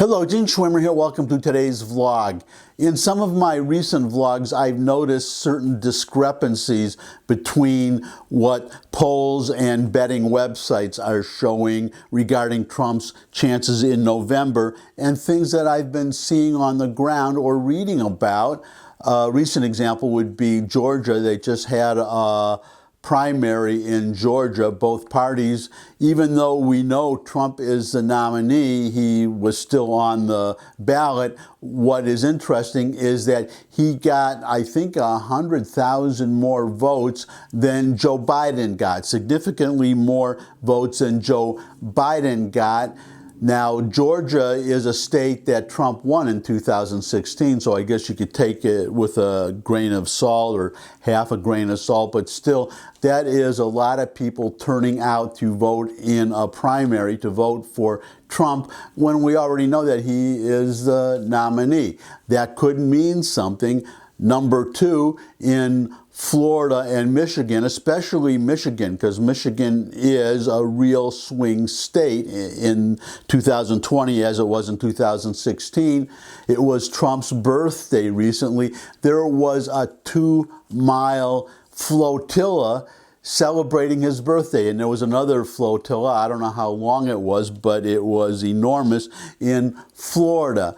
Hello, Gene Schwimmer here. Welcome to today's vlog. In some of my recent vlogs, I've noticed certain discrepancies between what polls and betting websites are showing regarding Trump's chances in November and things that I've been seeing on the ground or reading about. A recent example would be Georgia. They just had a primary in Georgia. Both parties, even though we know Trump is the nominee, he was still on the ballot. What is interesting is that he got, I think, 100,000 more votes than Joe Biden got, significantly more votes than Joe Biden got. Now, Georgia is a state that Trump won in 2016, so I guess you could take it with a grain of salt or half a grain of salt, but still, that is a lot of people turning out to vote in a primary to vote for Trump when we already know that he is the nominee. That could mean something. Number two, in Florida and Michigan, especially Michigan, because Michigan is a real swing state in 2020 as it was in 2016. It was Trump's birthday recently. There was a 2-mile flotilla celebrating his birthday, and there was another flotilla, I don't know how long it was, but it was enormous, in Florida.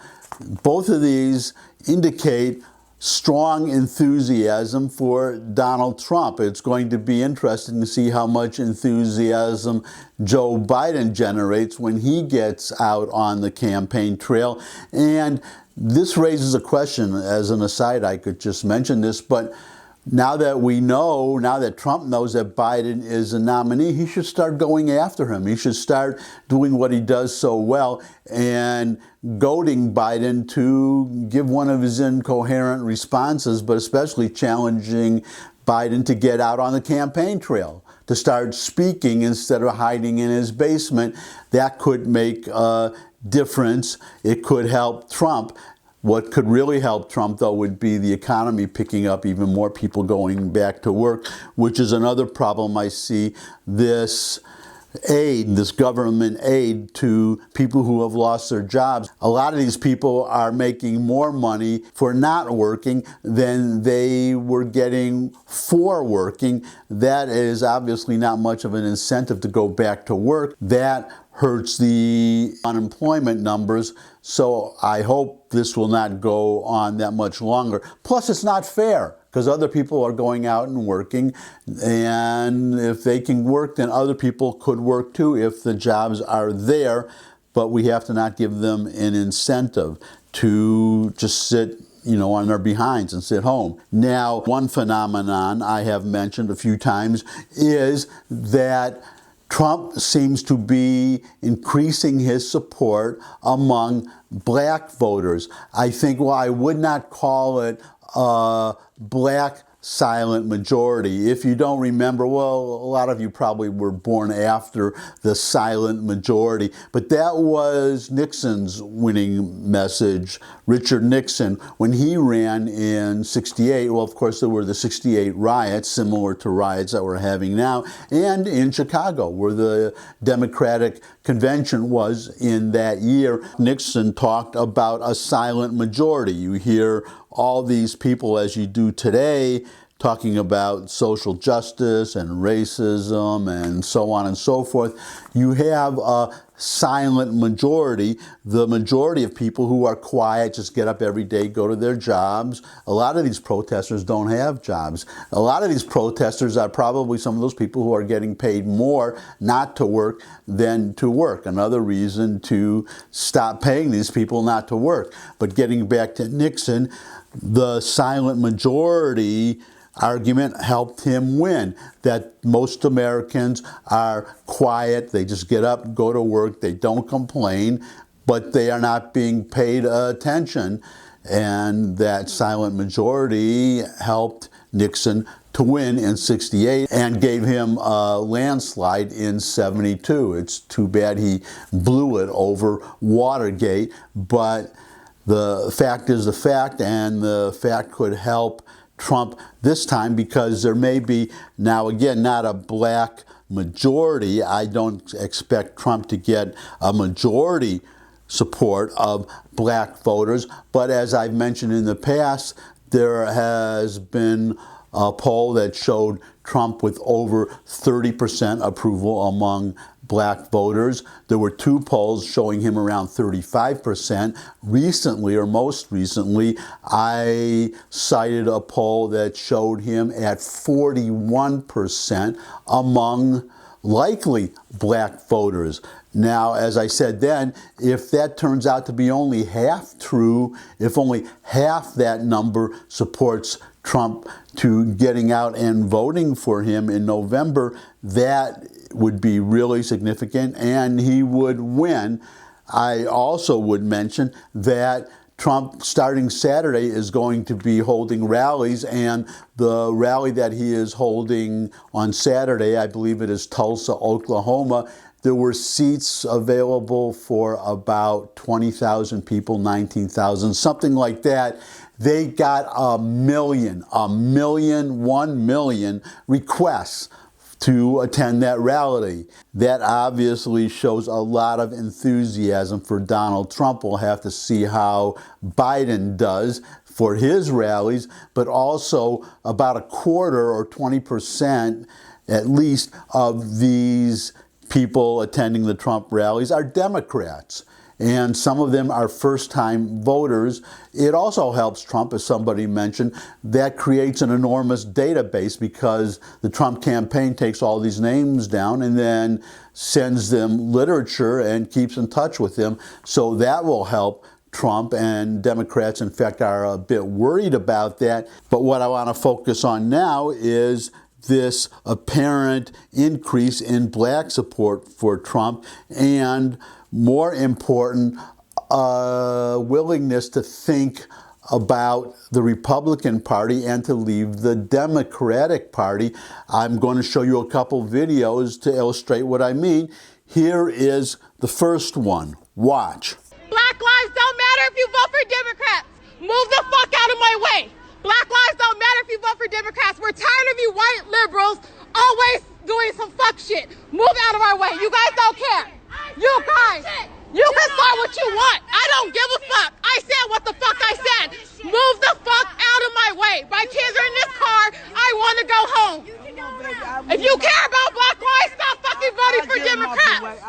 Both of these indicate strong enthusiasm for Donald Trump. It's going to be interesting to see how much enthusiasm Joe Biden generates when he gets out on the campaign trail. And this raises a question. As an aside, I could just mention this, but now that we know, now that Trump knows that Biden is a nominee, he should start going after him. He should start doing what he does so well and goading Biden to give one of his incoherent responses, but especially challenging Biden to get out on the campaign trail, to start speaking instead of hiding in his basement. That could make a difference. It could help Trump. What could really help Trump, though, would be the economy picking up, even more people going back to work, which is another problem I see. This aid, this government aid to people who have lost their jobs. A lot of these people are making more money for not working than they were getting for working. That is obviously not much of an incentive to go back to work. That hurts the unemployment numbers. So I hope this will not go on that much longer. Plus, it's not fair, because other people are going out and working, and if they can work, then other people could work too if the jobs are there, but we have to not give them an incentive to just sit on their behinds and sit home. Now, one phenomenon I have mentioned a few times is that Trump seems to be increasing his support among black voters. I think, well, I would not call it a black silent majority. If you don't remember, well, a lot of you probably were born after the silent majority, but that was Nixon's winning message. Richard Nixon, when he ran in '68, well, of course, there were the '68 riots, similar to riots that we're having now, and in Chicago, where the Democratic Convention was in that year. Nixon talked about a silent majority. You hear all these people, as you do today, talking about social justice and racism and so on and so forth. You have a silent majority, the majority of people who are quiet, just get up every day, go to their jobs. A lot of these protesters don't have jobs. A lot of these protesters are probably some of those people who are getting paid more not to work than to work. Another reason to stop paying these people not to work. But getting back to Nixon, the silent majority argument helped him win, that most Americans are quiet, they just get up, go to work, they don't complain, but they are not being paid attention. And that silent majority helped Nixon to win in '68 and gave him a landslide in '72. It's too bad he blew it over Watergate, but the fact is the fact, and the fact could help Trump this time, because there may be, now again, not a black majority. I don't expect Trump to get a majority support of black voters. But as I've mentioned in the past, there has been a poll that showed Trump with over 30% approval among black voters. There were two polls showing him around 35%. Recently, or most recently, I cited a poll that showed him at 41% among likely black voters. Now, as I said then, if that turns out to be only half true, if only half that number supports Trump to getting out and voting for him in November, that would be really significant and he would win. I also would mention that Trump, starting Saturday, is going to be holding rallies, and the rally that he is holding on Saturday, I believe it is Tulsa, Oklahoma, there were seats available for about 20,000 people, 19,000, something like that. They got 1 million requests to attend that rally. That obviously shows a lot of enthusiasm for Donald Trump. We'll have to see how Biden does for his rallies, but also about a quarter or 20% at least of these people attending the Trump rallies are Democrats. And some of them are first-time voters. It also helps Trump, as somebody mentioned. That creates an enormous database because the Trump campaign takes all these names down and then sends them literature and keeps in touch with them. So that will help Trump, and Democrats, in fact, are a bit worried about that. But what I want to focus on now is this apparent increase in black support for Trump, and more important, a willingness to think about the Republican Party and to leave the Democratic Party. I'm going to show you a couple videos to illustrate what I mean. Here is the first one. Watch. Black lives don't matter if you vote for Democrats. Move the fuck out of my way. Black lives don't matter if you vote for Democrats. We're tired of you white liberals always doing some fuck shit. Move out of our way. You guys don't care. You guys, you can say what you want. I don't give a fuck. I said what the fuck I said. Move the fuck out of my way. My kids are in this car. I want to go home. If you care about black lives, stop fucking voting for Democrats.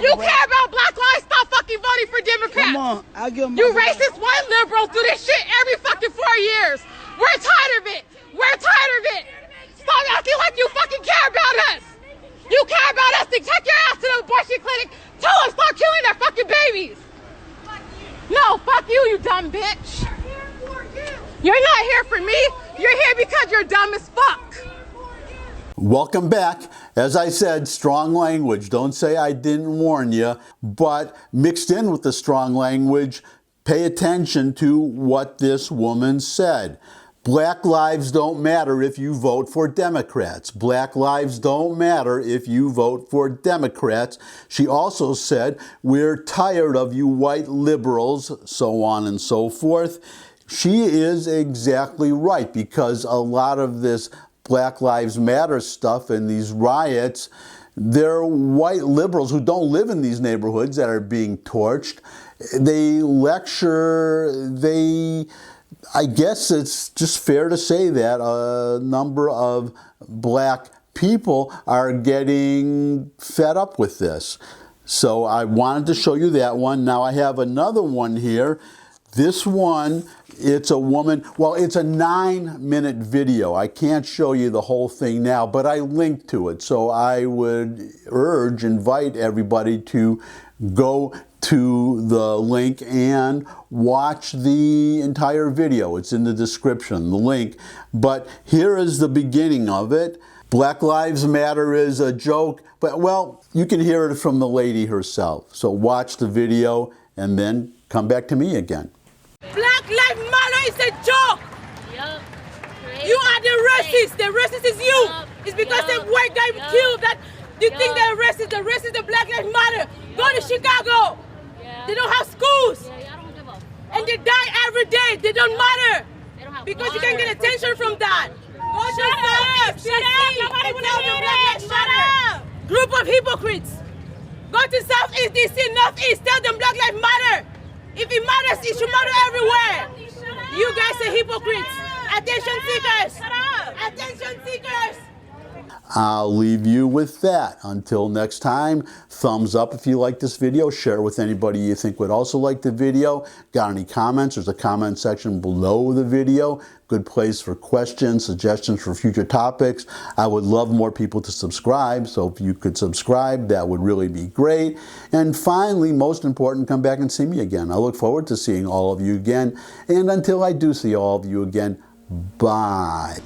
You care about black lives, stop fucking voting for Democrats. Come on, I'll give them you racist white liberals do this shit every fucking 4 years. We're tired of it. We're tired of it. Stop acting like you fucking care about us. You care about us, then take your ass to the abortion clinic. Tell them start killing their fucking babies. No, fuck you, you dumb bitch. You're not here for me. You're here because you're dumb as fuck. Welcome back. As I said, strong language. Don't say I didn't warn you. But mixed in with the strong language, pay attention to what this woman said. Black lives don't matter if you vote for Democrats. Black lives don't matter if you vote for Democrats. She also said, we're tired of you white liberals, so on and so forth. She is exactly right, because a lot of this Black Lives Matter stuff and these riots, they're white liberals who don't live in these neighborhoods that are being torched. They lecture, I guess it's just fair to say that a number of black people are getting fed up with this. So I wanted to show you that one. Now I have another one here. This one, it's a woman, well, it's a 9-minute video. I can't show you the whole thing now, but I linked to it. So I would invite everybody to go to the link and watch the entire video. It's in the description, the link. But here is the beginning of it. Black Lives Matter is a joke, but well, you can hear it from the lady herself. So watch the video and then come back to me again. Black Lives Matter is a joke. Yep. You are the racist. The racist is you. Yep. It's because Yep. the white guy Yep. killed that. You think Yep. they're racist. The racist, the Black Lives Matter. Go to Chicago. Yeah. They don't have schools. Yeah, I don't give a fuck. And they die every day. They don't matter. They don't have Because you water. can get attention from that. Go to Shut up. Nobody wanna hear it. Shut up. Group of hypocrites. Go to Southeast DC, Northeast, tell them Black Lives Matter. If it matters, it should matter everywhere. You guys are hypocrites. Attention seekers. Attention seekers. I'll leave you with that. Until next time, thumbs up if you like this video. Share with anybody you think would also like the video. Got any comments? There's a comment section below the video. Good place for questions, suggestions for future topics. I would love more people to subscribe, so if you could subscribe, that would really be great. And finally, most important, come back and see me again. I look forward to seeing all of you again. And until I do see all of you again, bye.